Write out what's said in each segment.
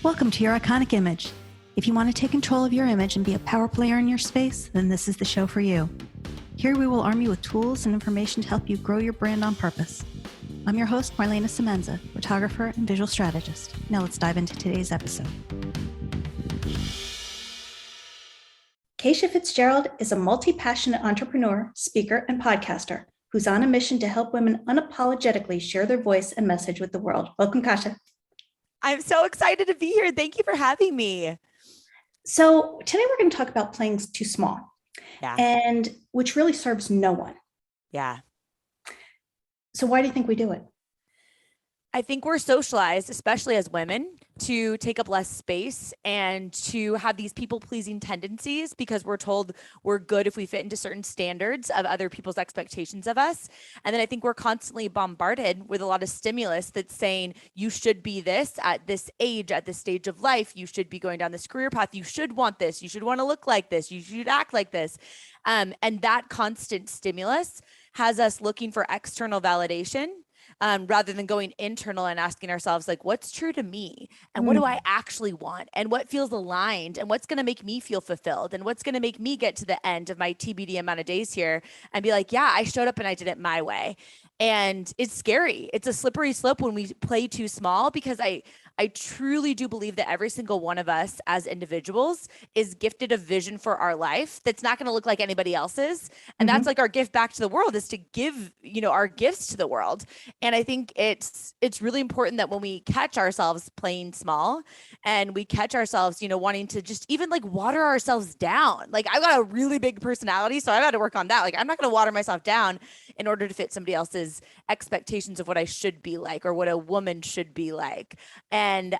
Welcome to Your Iconic Image. If you want to take control of your image and be a power player in your space, then this is the show for you. Here we will arm you with tools and information to help you grow your brand on purpose. I'm your host, Marlana Semenza, photographer and visual strategist. Now let's dive into today's episode. Kacia Fitzgerald is a multi-passionate entrepreneur, speaker, and podcaster who's on a mission to help women unapologetically share their voice and message with the world. Welcome, Kacia. I'm so excited to be here. Thank you for having me. So today we're going to talk about playing too small, and which really serves no one. Yeah. So why do you think we do it? I think we're socialized, especially as women, to take up less space and to have these people-pleasing tendencies because we're told we're good if we fit into certain standards of other people's expectations of us. And then I think we're constantly bombarded with a lot of stimulus that's saying you should be this at this age, at this stage of life. You should be going down this career path. You should want this. You should want to look like this. You should act like this. And that constant stimulus has us looking for external validation. Rather than going internal and asking ourselves, like, what's true to me and what do I actually want and what feels aligned and what's going to make me feel fulfilled and what's going to make me get to the end of my TBD amount of days here and be like, yeah, I showed up and I did it my way. And it's scary. It's a slippery slope when we play too small because I truly do believe that every single one of us as individuals is gifted a vision for our life that's not going to look like anybody else's. And that's like our gift back to the world is to give, our gifts to the world. And I think it's really important that when we catch ourselves playing small and we catch ourselves, wanting to just even like water ourselves down. Like I've got a really big personality, so I've had to work on that. Like I'm not going to water myself down in order to fit somebody else's expectations of what I should be like or what a woman should be like. And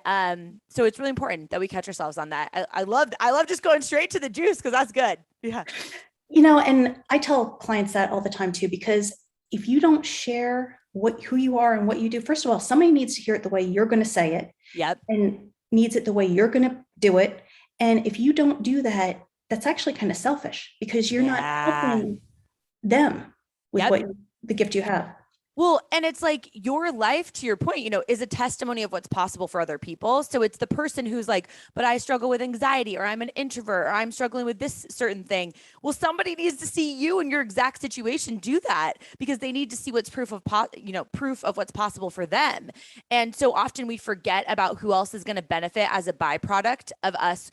so it's really important that we catch ourselves on that. I love just going straight to the juice because that's good. Yeah. And I tell clients that all the time too, because if you don't share who you are and what you do, first of all, somebody needs to hear it the way you're going to say it. Yep. And needs it the way you're going to do it. And if you don't do that, that's actually kind of selfish because you're not helping them with the gift you have. Well, and it's like your life, to your point, is a testimony of what's possible for other people. So it's the person who's like, but I struggle with anxiety or I'm an introvert or I'm struggling with this certain thing. Well, somebody needs to see you in your exact situation do that because they need to see what's proof of what's possible for them. And so often we forget about who else is going to benefit as a byproduct of us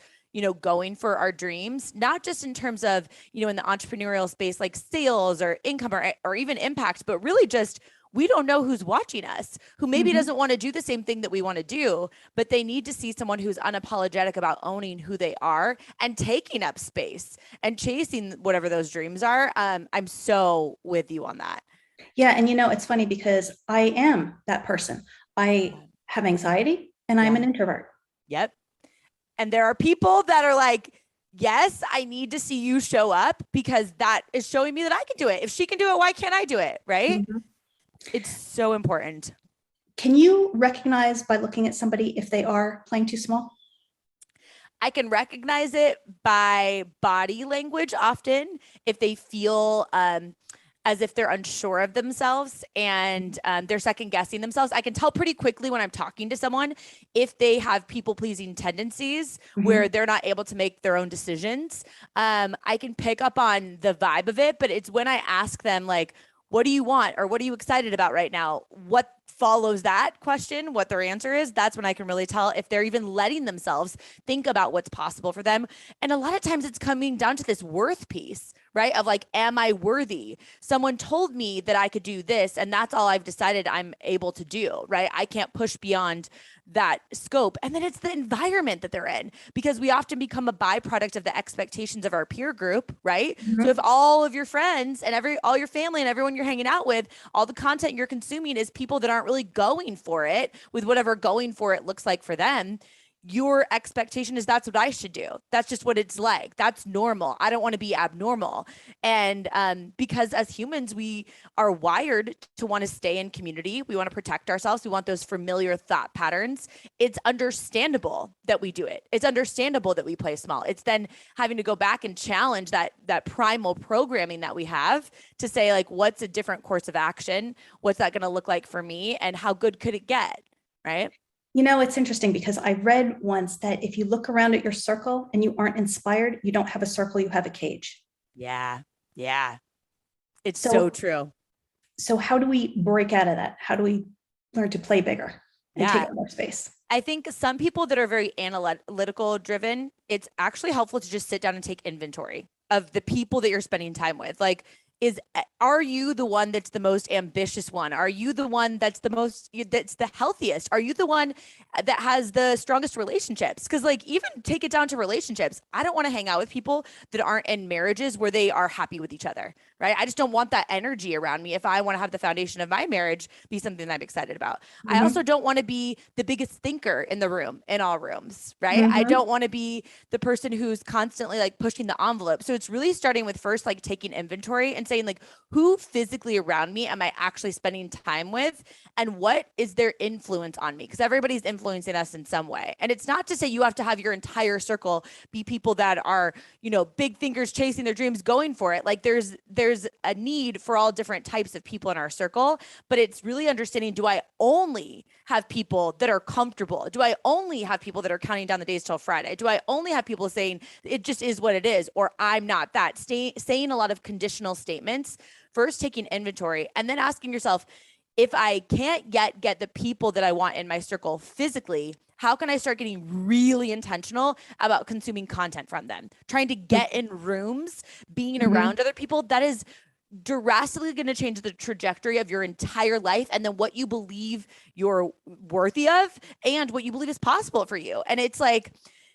going for our dreams, not just in terms of, in the entrepreneurial space, like sales or income or even impact, but really just, we don't know who's watching us, who maybe doesn't want to do the same thing that we want to do, but they need to see someone who's unapologetic about owning who they are and taking up space and chasing whatever those dreams are. I'm so with you on that. Yeah. And it's funny because I am that person. I have anxiety and I'm an introvert. Yep. And there are people that are like, yes, I need to see you show up because that is showing me that I can do it. If she can do it, why can't I do it? Right? It's so important. Can you recognize by looking at somebody if they are playing too small? I can recognize it by body language often. If they feel as if they're unsure of themselves and they're second guessing themselves. I can tell pretty quickly when I'm talking to someone if they have people-pleasing tendencies where they're not able to make their own decisions. I can pick up on the vibe of it, but it's when I ask them like, what do you want? Or what are you excited about right now? What follows that question, what their answer is, that's when I can really tell if they're even letting themselves think about what's possible for them. And a lot of times it's coming down to this worth piece, right? Of like, am I worthy? Someone told me that I could do this and that's all I've decided I'm able to do, right? I can't push beyond that scope. And then it's the environment that they're in because we often become a byproduct of the expectations of our peer group, right? So if all of your friends and all your family and everyone you're hanging out with, all the content you're consuming is people that aren't really going for it with whatever going for it looks like for them, your expectation is that's what I should do. That's just what it's like. That's normal. I don't want to be abnormal. And because as humans, we are wired to want to stay in community. We want to protect ourselves. We want those familiar thought patterns. It's understandable that we do it. It's understandable that we play small. It's then having to go back and challenge that primal programming that we have to say, like, what's a different course of action? What's that going to look like for me? And how good could it get? Right? You know, it's interesting because I read once that if you look around at your circle and you aren't inspired, you don't have a circle, you have a cage. Yeah. Yeah. It's so So, true. so how do we break out of that? How do we learn to play bigger and take Yeah. up more space? I think some people that are very analytical driven, it's actually helpful to just sit down and take inventory of the people that you're spending time with. Like, are you the one that's the most ambitious one? Are you the one that's that's the healthiest? Are you the one that has the strongest relationships? Because, like, even take it down to relationships. I don't want to hang out with people that aren't in marriages where they are happy with each other, right? I just don't want that energy around me if I want to have the foundation of my marriage be something that I'm excited about. I also Mm-hmm. don't want to be the biggest thinker in the room, in all rooms, right? I Mm-hmm. don't want to be the person who's constantly like pushing the envelope. So it's really starting with first like taking inventory and saying, like, who physically around me am I actually spending time with, and what is their influence on me? Because everybody's influencing us in some way. And it's not to say you have to have your entire circle be people that are, big thinkers chasing their dreams, going for it. Like, there's a need for all different types of people in our circle, but it's really understanding, do I only have people that are comfortable? Do I only have people that are counting down the days till Friday? Do I only have people saying it just is what it is, or I'm not that? Saying a lot of conditional statements, first taking inventory, and then asking yourself, if I can't yet get the people that I want in my circle physically, how can I start getting really intentional about consuming content from them? Trying to get in rooms, being Mm-hmm. around other people. That is drastically going to change the trajectory of your entire life, and then what you believe you're worthy of and what you believe is possible for you. And it's like,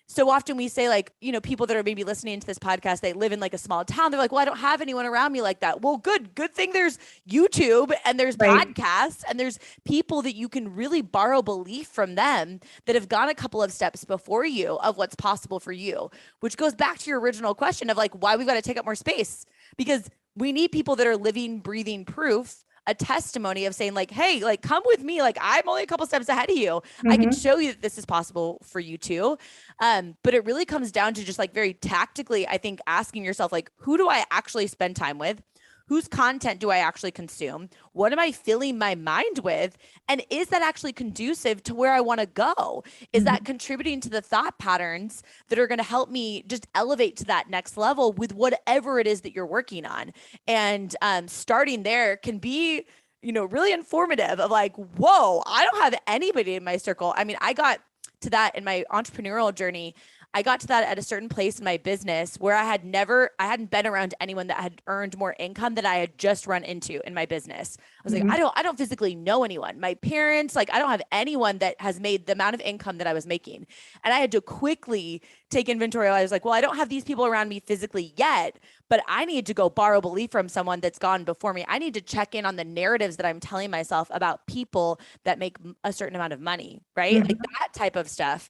so often we say, like, people that are maybe listening to this podcast, they live in like a small town. They're like, well, I don't have anyone around me like that. Well, good thing there's YouTube and there's Right. podcasts and there's people that you can really borrow belief from them that have gone a couple of steps before you of what's possible for you, which goes back to your original question of like why we've got to take up more space, because we need people that are living, breathing proof, a testimony of saying, like, hey, like, come with me. Like, I'm only a couple steps ahead of you. I can Mm-hmm. show you that this is possible for you too. But it really comes down to just like very tactically, I think, asking yourself, like, who do I actually spend time with? Whose content do I actually consume? What am I filling my mind with? And is that actually conducive to where I want to go? Is that Mm-hmm. contributing to the thought patterns that are going to help me just elevate to that next level with whatever it is that you're working on? And starting there can be, really informative of like, whoa, I don't have anybody in my circle. I mean, I got to that in my entrepreneurial journey. I got to that at a certain place in my business where I hadn't been around anyone that had earned more income than I had just run into in my business. I was like, Mm-hmm. I don't physically know anyone. My parents, like, I don't have anyone that has made the amount of income that I was making. And I had to quickly take inventory. I was like, well, I don't have these people around me physically yet, but I need to go borrow belief from someone that's gone before me. I need to check in on the narratives that I'm telling myself about people that make a certain amount of money, right? Like Mm-hmm. that type of stuff.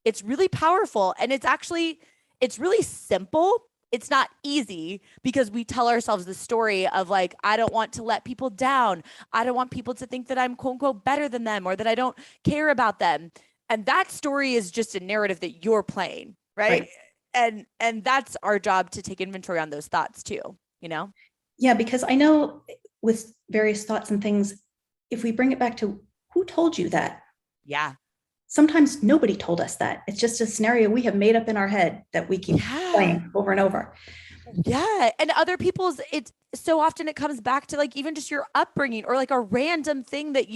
It's really powerful, and it's really simple. It's not easy because we tell ourselves the story of like, I don't want to let people down. I don't want people to think that I'm quote unquote better than them or that I don't care about them. And that story is just a narrative that you're playing, right? Right. And that's our job, to take inventory on those thoughts too, you know? Yeah, because I know with various thoughts and things, if we bring it back to who told you that, Yeah. sometimes nobody told us that. It's just a scenario we have made up in our head that we keep Yeah. playing over and over. Yeah. And other people's, it's so often it comes back to like even just your upbringing or like a random thing that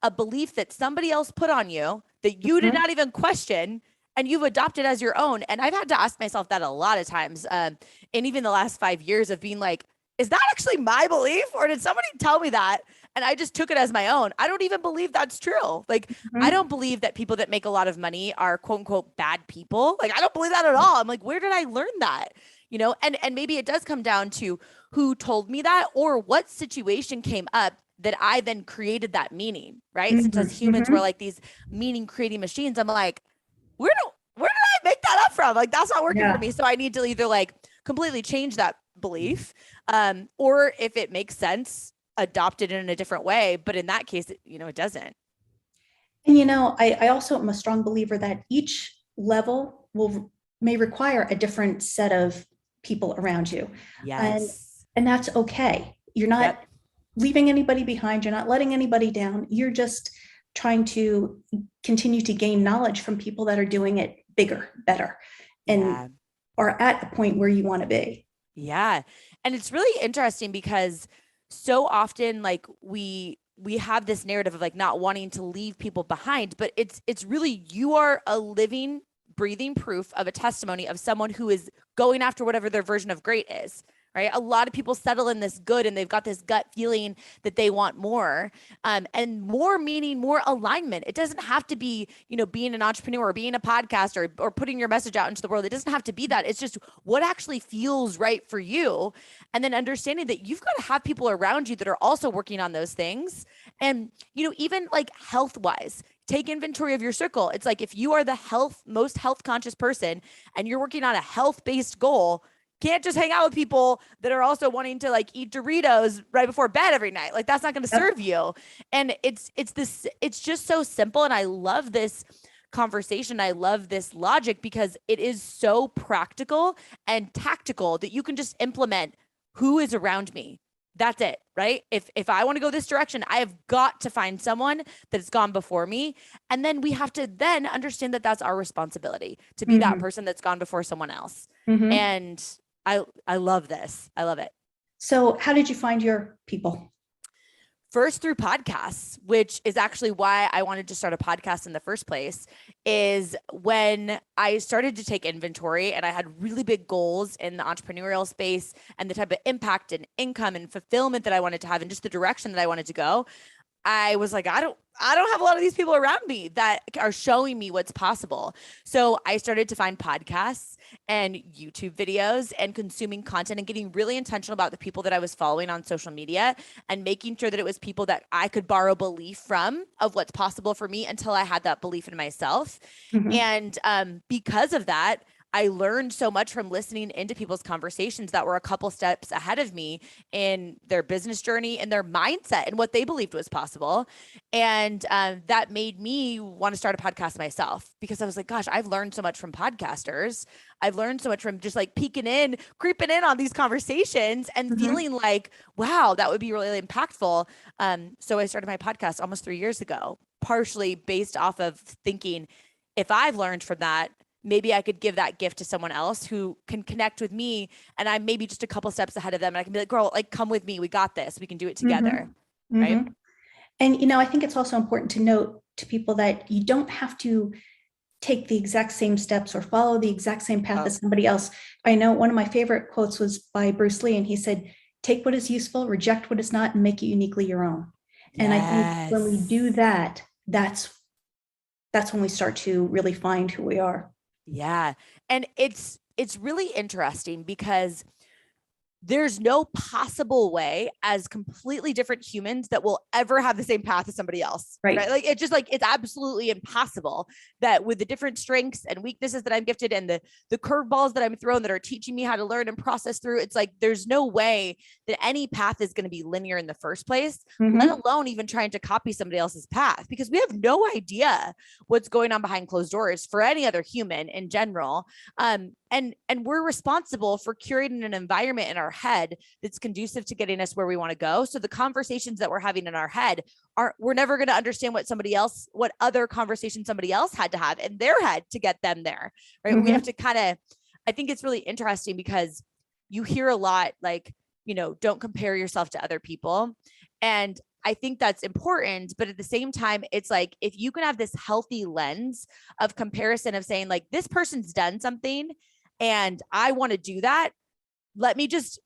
a belief that somebody else put on you that you did Mhm. not even question and you've adopted as your own. And I've had to ask myself that a lot of times. And even the last 5 years of being like, is that actually my belief or did somebody tell me that? And I just took it as my own. I don't even believe that's true. Like, I Mhm. don't believe that people that make a lot of money are quote unquote bad people. Like, I don't believe that at all. I'm like, where did I learn that? And maybe it does come down to who told me that or what situation came up that I then created that meaning, right? Since as Mhm. humans we're Mhm. like these meaning creating machines, I'm like, where did I make that up from? Like, that's not working for Yeah. me. So I need to either like completely change that belief, or if it makes sense, adopt it in a different way. But in that case, it doesn't. And I also am a strong believer that each level may require a different set of people around you. And Yes. and that's okay. You're Yep. not leaving anybody behind, you're not letting anybody down. You're just trying to continue to gain knowledge from people that are doing it bigger, better, and are at a point where you want to be. Yeah. And it's really interesting because so often like we have this narrative of like not wanting to leave people behind, but it's really, you are a living, breathing proof of a testimony of someone who is going after whatever their version of great is. Right. A lot of people settle in this good and they've got this gut feeling that they want more, and more meaning more alignment. It doesn't have to be, being an entrepreneur or being a podcaster or putting your message out into the world. It doesn't have to be that. It's just what actually feels right for you. And then understanding that you've got to have people around you that are also working on those things. And, even like health wise, take inventory of your circle. It's like, if you are the most health conscious person and you're working on a health-based goal, can't just hang out with people that are also wanting to like eat Doritos right before bed every night. Like that's not going to serve you. And it's just so simple. And I love this conversation. I love this logic because it is so practical and tactical that you can just implement who is around me. That's it, right? If I want to go this direction, I have got to find someone that has gone before me. And then we have to then understand that that's our responsibility to be that person that's gone before someone else. And I love this. I love it. So how did you find your people? First through podcasts, which is actually why I wanted to start a podcast in the first place, is when I started to take inventory and I had really big goals in the entrepreneurial space and the type of impact and income and fulfillment that I wanted to have and just the direction that I wanted to go. I was like, I don't have a lot of these people around me that are showing me what's possible. So I started to find podcasts and YouTube videos and consuming content and getting really intentional about the people that I was following on social media and making sure that it was people that I could borrow belief from of what's possible for me until I had that belief in myself. And because of that, I learned so much from listening into people's conversations that were a couple steps ahead of me in their business journey and their mindset and what they believed was possible. And that made me want to start a podcast myself because I was like, gosh, I've learned so much from podcasters. I've learned so much from just like creeping in on these conversations and feeling like, wow, that would be really impactful. So I started my podcast almost 3 years ago, partially based off of thinking, if I've learned from that, maybe I could give that gift to someone else who can connect with me and I'm maybe just a couple steps ahead of them. And I can be like, girl, like, come with me. We got this. We can do it together. Right. And, I think it's also important to note to people that you don't have to take the exact same steps or follow the exact same path as somebody else. I know one of my favorite quotes was by Bruce Lee, and he said, take what is useful, reject what is not, and make it uniquely your own. And I think when we do that, that's when we start to really find who we are. Yeah. And it's really interesting because there's no possible way as completely different humans that will ever have the same path as somebody else. Right. Like it's just like, it's absolutely impossible that with the different strengths and weaknesses that I'm gifted and the curveballs that I'm thrown that are teaching me how to learn and process through, it's like, there's no way that any path is going to be linear in the first place, let alone even trying to copy somebody else's path, because we have no idea what's going on behind closed doors for any other human in general. And we're responsible for curating an environment in our head that's conducive to getting us where we want to go. So the conversations that we're having in our head we're never going to understand what other conversations somebody else had to have in their head to get them there. Right. We have to I think it's really interesting because you hear a lot like, don't compare yourself to other people. And I think that's important, but at the same time, it's like, if you can have this healthy lens of comparison of saying like, this person's done something and I want to do that, let me just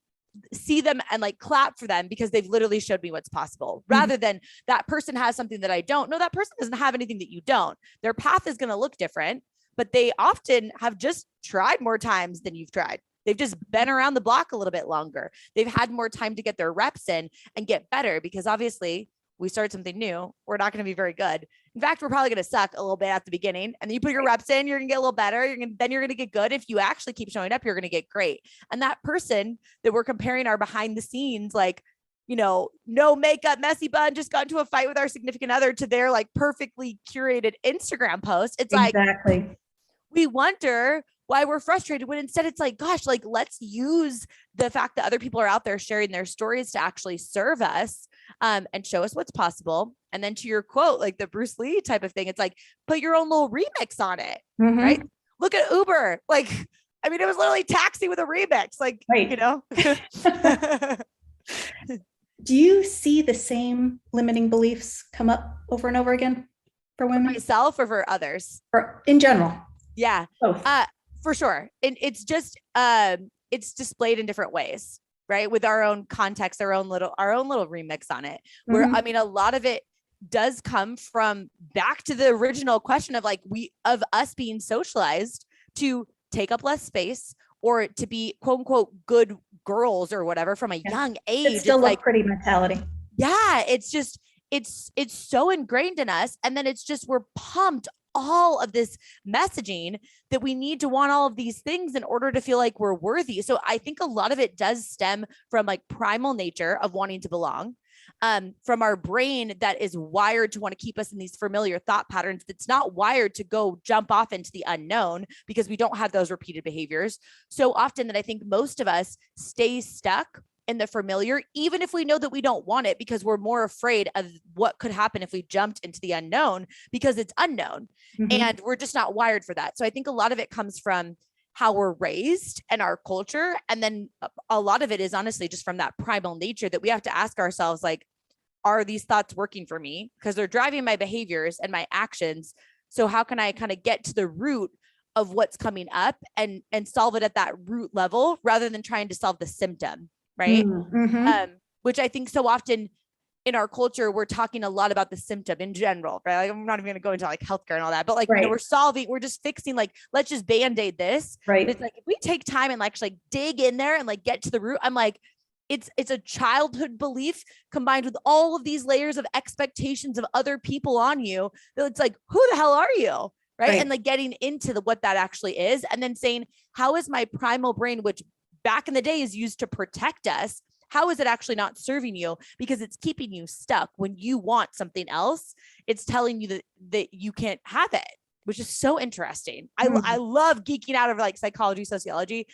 see them and like clap for them because they've literally showed me what's possible, rather than that person has something that I don't. No, that person doesn't have anything that you don't. Their path is going to look different, but they often have just tried more times than you've tried. They've just been around the block a little bit longer. They've had more time to get their reps in and get better, because obviously we start something new, we're not going to be very good. In fact, we're probably going to suck a little bit at the beginning, and then you put your reps in, you're going to get a little better. Then you're going to get good. If you actually keep showing up, you're going to get great. And that person that we're comparing our behind the scenes, like, no makeup, messy bun, just got into a fight with our significant other, to their like perfectly curated Instagram post. It's exactly. Like, we wonder why we're frustrated, when instead it's like, gosh, like, let's use the fact that other people are out there sharing their stories to actually serve us. and show us what's possible. And then to your quote, like the Bruce Lee type of thing, it's like, put your own little remix on it, right? Look at Uber. Like, I mean, it was literally Taxi with a remix, like, right. you know. Do you see the same limiting beliefs come up over and over again for women? For myself or for others? Or in general? Yeah, both. For sure. And it's just, it's displayed in different ways, right? With our own context, our own little remix on it. Where, I mean, a lot of it does come from back to the original question of like, of us being socialized to take up less space or to be quote unquote good girls or whatever from a young age. It's still like pretty mentality. Yeah. It's just, it's so ingrained in us. And then it's just, we're pumped all of this messaging that we need to want all of these things in order to feel like we're worthy. So I think a lot of it does stem from like primal nature of wanting to belong, from our brain that is wired to want to keep us in these familiar thought patterns. That's not wired to go jump off into the unknown because we don't have those repeated behaviors so often that I think most of us stay stuck in the familiar, even if we know that we don't want it, because we're more afraid of what could happen if we jumped into the unknown because it's unknown and we're just not wired for that. So I think a lot of it comes from how we're raised and our culture. And then a lot of it is honestly just from that primal nature that we have to ask ourselves, like, are these thoughts working for me? Because they're driving my behaviors and my actions. So how can I kind of get to the root of what's coming up and solve it at that root level rather than trying to solve the symptom? Right. Which I think so often in our culture, we're talking a lot about the symptom in general, right? Like, I'm not even going to go into like healthcare and all that, but like, you know, we're just fixing, like, let's just Band-Aid this. Right. But it's like, if we take time and actually like dig in there and like get to the root, I'm like, it's a childhood belief combined with all of these layers of expectations of other people on you. That it's like, who the hell are you? Right. And like getting into what that actually is. And then saying, how is my primal brain, which back in the day is used to protect us, how is it actually not serving you? Because it's keeping you stuck. When you want something else, it's telling you that you can't have it, which is so interesting. I love geeking out of like psychology, sociology.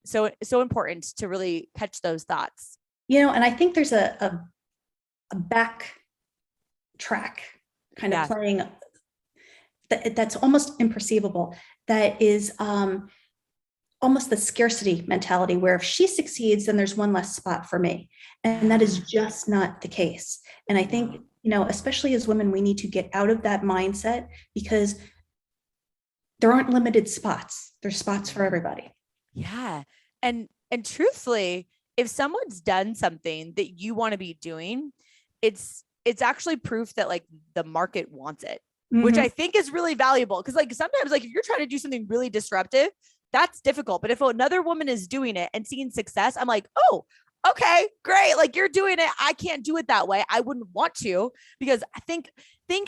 So important to really catch those thoughts. You know, and I think there's a back track kind of playing that's almost imperceivable. That is almost the scarcity mentality, where if she succeeds, then there's one less spot for me. And that is just not the case. And I think, you know, especially as women, we need to get out of that mindset because there aren't limited spots. There's spots for everybody. Yeah. And truthfully, if someone's done something that you want to be doing, it's actually proof that like the market wants it, which I think is really valuable. Cause like sometimes like if you're trying to do something really disruptive, that's difficult. But if another woman is doing it and seeing success, I'm like, oh, okay, great. Like you're doing it. I can't do it that way. I wouldn't want to, because I think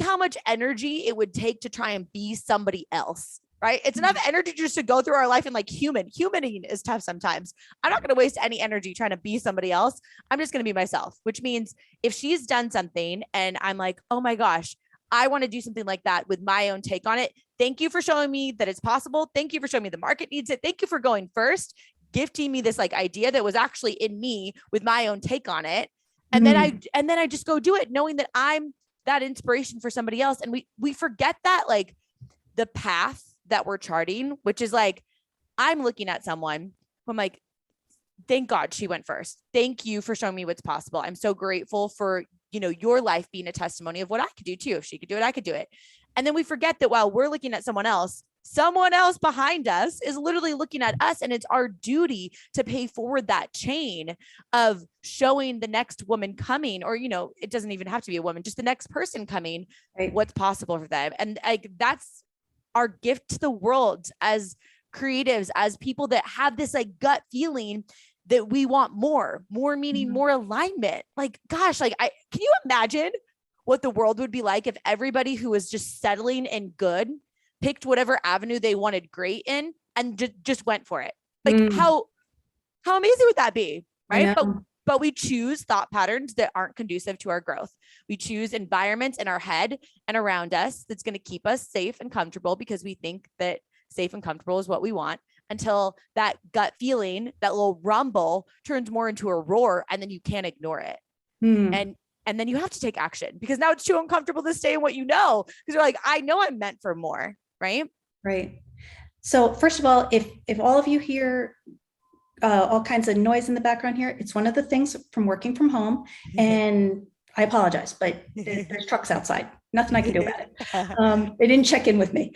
how much energy it would take to try and be somebody else, right? It's enough energy just to go through our life and like humaning is tough sometimes. I'm not going to waste any energy trying to be somebody else. I'm just going to be myself, which means if she's done something and I'm like, oh my gosh, I want to do something like that with my own take on it. Thank you for showing me that it's possible. Thank you for showing me the market needs it. Thank you for going first, gifting me this like idea that was actually in me with my own take on it. And then I just go do it, knowing that I'm that inspiration for somebody else. And we forget that like the path that we're charting, which is like, I'm looking at someone who I'm like, thank God she went first. Thank you for showing me what's possible. I'm so grateful for, you know, your life being a testimony of what I could do too. If she could do it, I could do it. And then we forget that while we're looking at someone else behind us is literally looking at us. And it's our duty to pay forward that chain of showing the next woman coming, or, you know, it doesn't even have to be a woman, just the next person coming, what's possible for them. And like, that's our gift to the world as creatives, as people that have this like gut feeling that we want more meaning, more alignment. Like, gosh, like can you imagine what the world would be like if everybody who was just settling in good picked whatever avenue they wanted great in and just went for it? Like how amazing would that be? Right. But we choose thought patterns that aren't conducive to our growth. We choose environments in our head and around us that's going to keep us safe and comfortable because we think that safe and comfortable is what we want, until that gut feeling, that little rumble turns more into a roar, and then you can't ignore it. Mm, And then you have to take action because now it's too uncomfortable to stay in what you know. Because you're like, I know I'm meant for more. Right. right. So first of all, if all of you hear all kinds of noise in the background here, it's one of the things from working from home. And I apologize, but there's trucks outside. Nothing I can do about it. They didn't check in with me.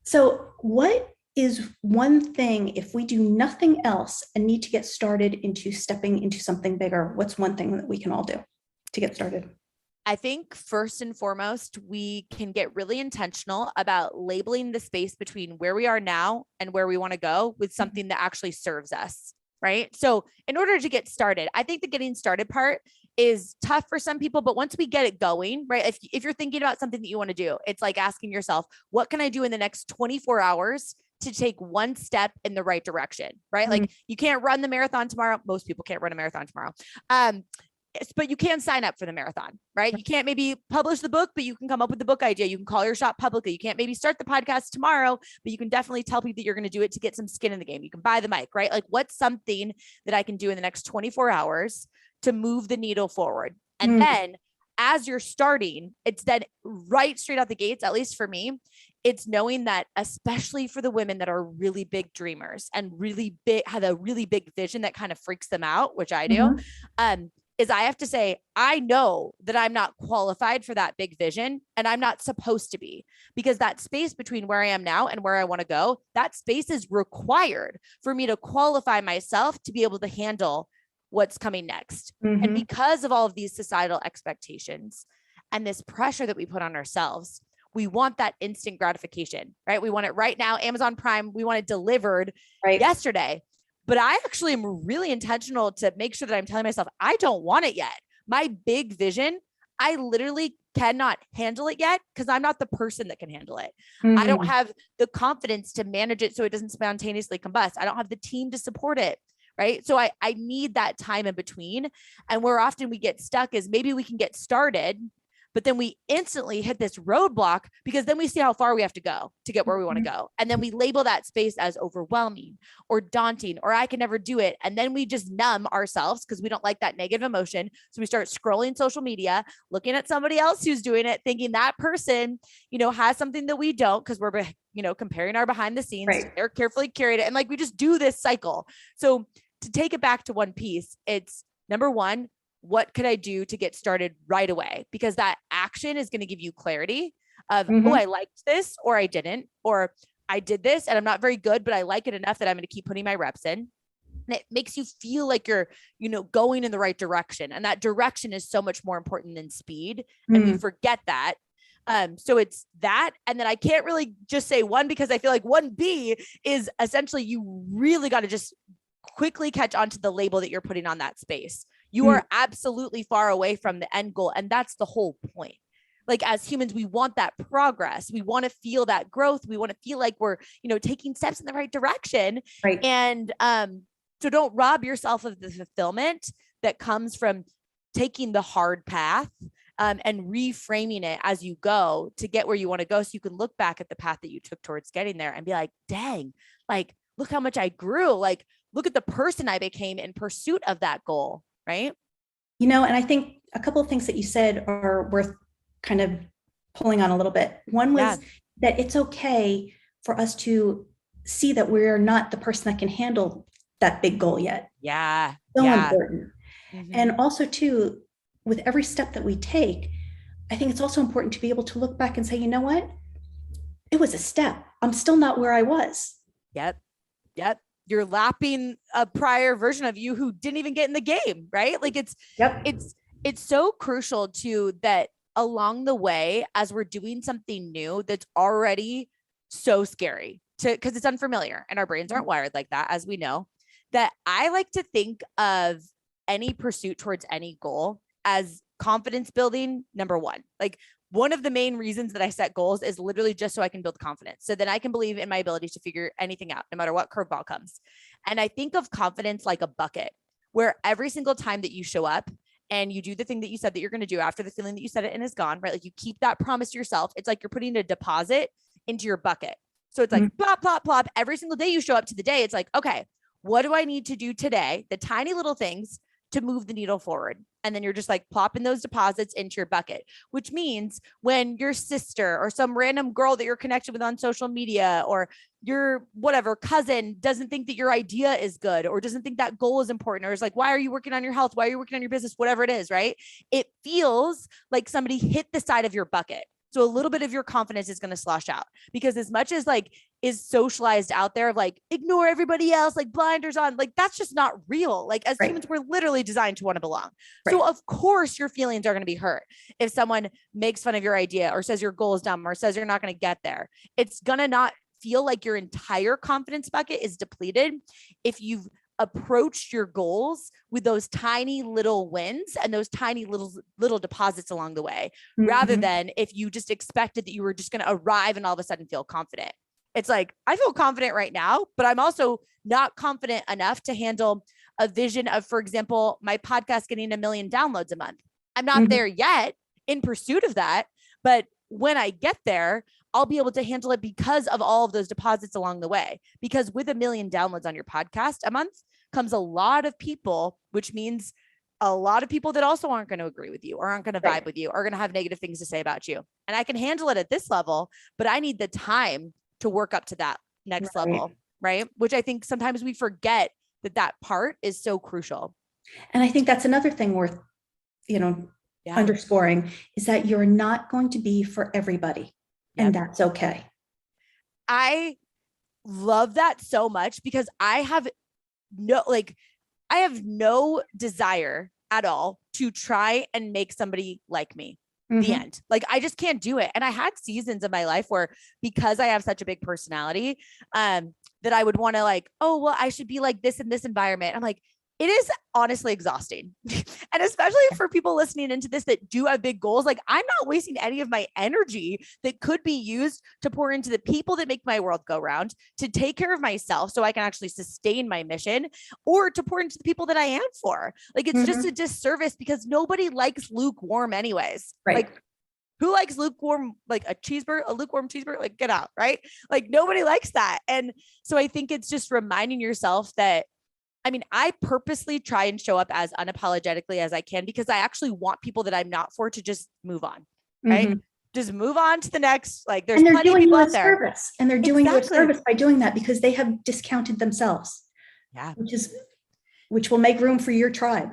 So what is one thing, if we do nothing else and need to get started into stepping into something bigger, what's one thing that we can all do to get started? I think first and foremost, we can get really intentional about labeling the space between where we are now and where we want to go with something that actually serves us. Right. So in order to get started, I think the getting started part is tough for some people, but once we get it going, right. If you're thinking about something that you want to do, it's like asking yourself, what can I do in the next 24 hours to take one step in the right direction? Right. Mm-hmm. Like you can't run the marathon tomorrow. Most people can't run a marathon tomorrow. But you can sign up for the marathon, right? You can't maybe publish the book, but you can come up with the book idea. You can call your shop publicly. You can't maybe start the podcast tomorrow, but you can definitely tell people that you're going to do it to get some skin in the game. You can buy the mic, right? Like what's something that I can do in the next 24 hours to move the needle forward? And then as you're starting, it's then right straight out the gates, at least for me, it's knowing that, especially for the women that are really big dreamers and really big, have a really big vision that kind of freaks them out, which I do. Is I have to say, I know that I'm not qualified for that big vision and I'm not supposed to be, because that space between where I am now and where I want to go, that space is required for me to qualify myself to be able to handle what's coming next. And because of all of these societal expectations and this pressure that we put on ourselves, we want that instant gratification, right? We want it right now. Amazon Prime, we want it delivered yesterday. But I actually am really intentional to make sure that I'm telling myself, I don't want it yet. My big vision, I literally cannot handle it yet because I'm not the person that can handle it. I don't have the confidence to manage it so it doesn't spontaneously combust. I don't have the team to support it, right? So I need that time in between. And where often we get stuck is maybe we can get started, but then we instantly hit this roadblock because then we see how far we have to go to get where we want to go. And then we label that space as overwhelming or daunting, or I can never do it. And then we just numb ourselves because we don't like that negative emotion. So we start scrolling social media, looking at somebody else who's doing it, thinking that person, has something that we don't, because we're, comparing our behind the scenes. They're carefully curated. And like, we just do this cycle. So to take it back to one piece, it's number one, what could I do to get started right away? Because that action is going to give you clarity of, oh, I liked this, or I didn't, or I did this and I'm not very good, but I like it enough that I'm going to keep putting my reps in. And it makes you feel like you're, going in the right direction. And that direction is so much more important than speed. And we forget that. So it's that. And then I can't really just say one, because I feel like 1B is essentially, you really got to just quickly catch on to the label that you're putting on that space. You are absolutely far away from the end goal. And that's the whole point. Like as humans, we want that progress. We want to feel that growth. We want to feel like we're, taking steps in the right direction. Right. And so don't rob yourself of the fulfillment that comes from taking the hard path and reframing it as you go to get where you want to go. So you can look back at the path that you took towards getting there and be like, dang, like, look how much I grew. Like, look at the person I became in pursuit of that goal. Right. And I think a couple of things that you said are worth kind of pulling on a little bit. One was that it's okay for us to see that we're not the person that can handle that big goal yet. Yeah. So important. And also too, with every step that we take, I think it's also important to be able to look back and say, you know what? It was a step. I'm still not where I was. Yep. You're lapping a prior version of you who didn't even get in the game, right? Like it's so crucial to that along the way, as we're doing something new that's already so scary because it's unfamiliar and our brains aren't wired like that, as we know, that I like to think of any pursuit towards any goal as confidence building, number one. Like one of the main reasons that I set goals is literally just so I can build confidence. So then I can believe in my ability to figure anything out, no matter what curveball comes. And I think of confidence like a bucket, where every single time that you show up and you do the thing that you said that you're going to do after the feeling that you said it and is gone, right? Like you keep that promise to yourself. It's like you're putting a deposit into your bucket. So it's like plop, plop, plop. Every single day you show up to the day, it's like, okay, what do I need to do today? The tiny little things to move the needle forward. And then you're just like plopping those deposits into your bucket, which means when your sister or some random girl that you're connected with on social media or your whatever cousin doesn't think that your idea is good or doesn't think that goal is important, or is like, why are you working on your health? Why are you working on your business? Whatever it is, right? It feels like somebody hit the side of your bucket. So a little bit of your confidence is going to slosh out, because as much as like is socialized out there of like, ignore everybody else, like blinders on, like that's just not real. Like as humans, we're literally designed to want to belong. So of course your feelings are going to be hurt. If someone makes fun of your idea or says your goal is dumb or says you're not going to get there, it's going to not feel like your entire confidence bucket is depleted if you've approached your goals with those tiny little wins and those tiny little deposits along the way, rather than if you just expected that you were just going to arrive and all of a sudden feel confident. It's like, I feel confident right now, but I'm also not confident enough to handle a vision of, for example, my podcast getting 1 million downloads a month. I'm not there yet in pursuit of that, but when I get there, I'll be able to handle it because of all of those deposits along the way. Because with 1 million downloads on your podcast a month comes a lot of people, which means a lot of people that also aren't going to agree with you or aren't going to vibe with you, or going to have negative things to say about you. And I can handle it at this level, but I need the time to work up to that next level, right? Which I think sometimes we forget that part is so crucial. And I think that's another thing worth, underscoring, is that you're not going to be for everybody. And that's okay. I love that so much, because I have no desire at all to try and make somebody like me. The end. Like, I just can't do it. And I had seasons of my life where, because I have such a big personality, that I would want to like, oh, well, I should be like this in this environment. I'm like, it is honestly exhausting. And especially for people listening into this that do have big goals, like I'm not wasting any of my energy that could be used to pour into the people that make my world go round, to take care of myself so I can actually sustain my mission, or to pour into the people that I am for. Like, it's just a disservice, because nobody likes lukewarm anyways. Like, who likes lukewarm, like a lukewarm cheeseburger? Like, get out, right? Like, nobody likes that. And so I think it's just reminding yourself that, I mean, I purposely try and show up as unapologetically as I can, because I actually want people that I'm not for to just move on, right? Just move on to the next, like there's plenty of people out there. Service, and they're doing you a service by doing that, because they have discounted themselves. Yeah. Which will make room for your tribe.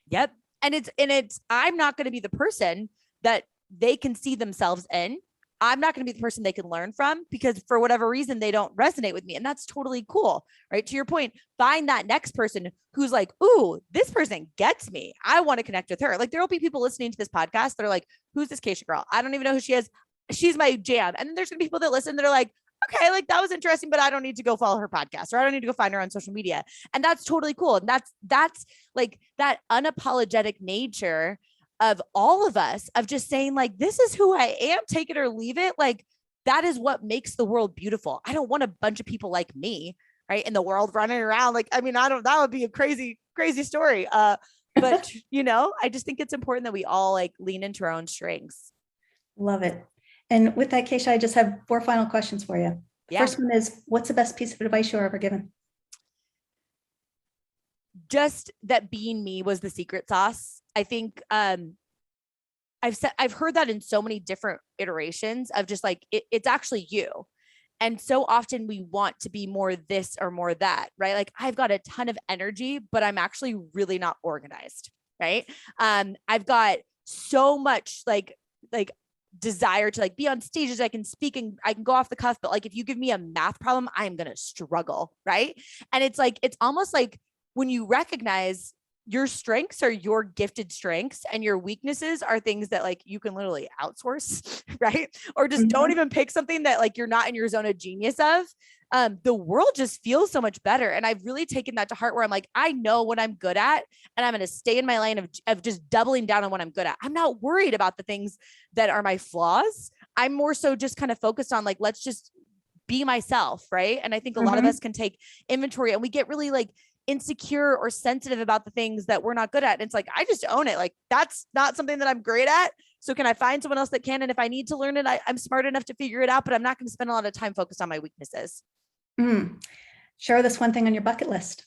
Yep. And it's, I'm not going to be the person that they can see themselves in. I'm not going to be the person they can learn from, because for whatever reason, they don't resonate with me. And that's totally cool. Right. To your point, find that next person who's like, ooh, this person gets me. I want to connect with her. Like, there'll be people listening to this podcast that are like, who's this Kacia girl? I don't even know who she is. She's my jam. And then there's going to be people that listen that are like, okay, like that was interesting, but I don't need to go follow her podcast, or I don't need to go find her on social media. And that's totally cool. And that's like that unapologetic nature of all of us, of just saying like, this is who I am, take it or leave it. Like, that is what makes the world beautiful. I don't want a bunch of people like me, right, in the world running around. Like, I mean, that would be a crazy, crazy story. But I just think it's important that we all like lean into our own strengths. Love it. And with that, Kacia, I just have 4 final questions for you. Yeah. First one is, what's the best piece of advice you've ever given? Just that being me was the secret sauce. I think I've heard that in so many different iterations of just like, it's actually you. And so often we want to be more this or more that, right? Like, I've got a ton of energy, but I'm actually really not organized, right? I've got so much like desire to like be on stages. I can speak and I can go off the cuff, but like, if you give me a math problem, I'm going to struggle. Right. And it's like, it's almost like when you recognize your strengths are your gifted strengths and your weaknesses are things that like you can literally outsource, right? Or just don't even pick something that like you're not in your zone of genius of. The world just feels so much better. And I've really taken that to heart, where I'm like, I know what I'm good at, and I'm going to stay in my lane of just doubling down on what I'm good at. I'm not worried about the things that are my flaws. I'm more so just kind of focused on like, let's just be myself. Right. And I think a lot of us can take inventory, and we get really like insecure or sensitive about the things that we're not good at. And it's like, I just own it. Like, that's not something that I'm great at. So can I find someone else that can? And if I need to learn it, I'm smart enough to figure it out, but I'm not going to spend a lot of time focused on my weaknesses. Share this one thing on your bucket list.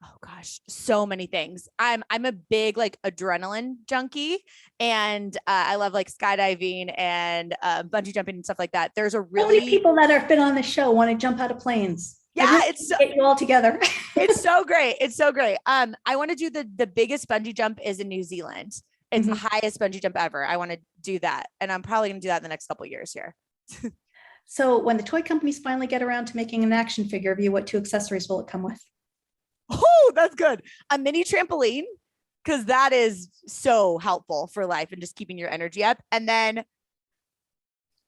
Oh gosh, so many things. I'm a big like adrenaline junkie, and I love like skydiving and bungee jumping and stuff like that. There's a So many really people that have been on the show want to jump out of planes. yeah, it's so, get you all together. it's so great. It's so great. I want to do the biggest bungee jump is in New Zealand. It's the highest bungee jump ever. I want to do that, and I'm probably going to do that in the next couple of years here. So when the toy companies finally get around to making an action figure of you, what 2 accessories will it come with? Oh, that's good. A mini trampoline, because that is so helpful for life and just keeping your energy up. And then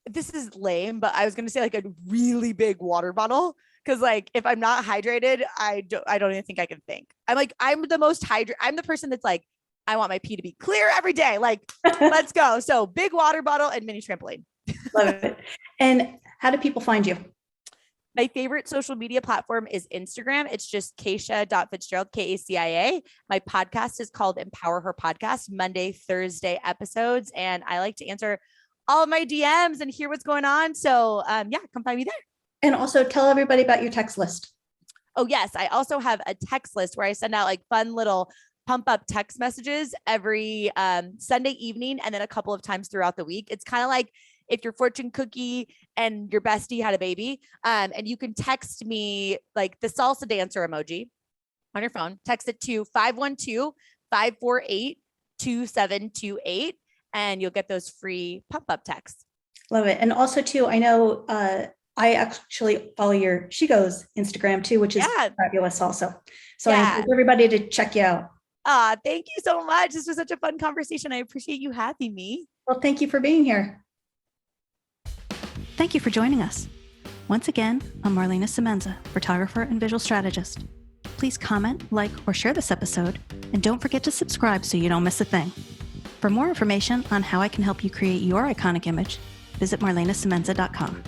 this is lame, but I was going to say like a really big water bottle. Cause like, if I'm not hydrated, I don't even think I can think. I'm the most I'm the person that's like, I want my pee to be clear every day. Like, let's go. So big water bottle and mini trampoline. Love it. And how do people find you? My favorite social media platform is Instagram. It's just Kacia.Fitzgerald, Kacia. My podcast is called Empower Her Podcast, Monday, Thursday episodes. And I like to answer all of my DMs and hear what's going on. So yeah, come find me there. And also tell everybody about your text list. Oh yes. I also have a text list where I send out like fun little pump up text messages every Sunday evening. And then a couple of times throughout the week. It's kind of like if your fortune cookie and your bestie had a baby, and you can text me like the salsa dancer emoji on your phone, text it to 512-548-2728, and you'll get those free pump up texts. Love it. And also too, I know I actually follow your SheGoes Instagram too, which is fabulous also. So I encourage everybody to check you out. Thank you so much. This was such a fun conversation. I appreciate you having me. Well, thank you for being here. Thank you for joining us. Once again, I'm Marlana Semenza, photographer and visual strategist. Please comment, like, or share this episode, and don't forget to subscribe so you don't miss a thing. For more information on how I can help you create your iconic image, visit marlanasemenza.com.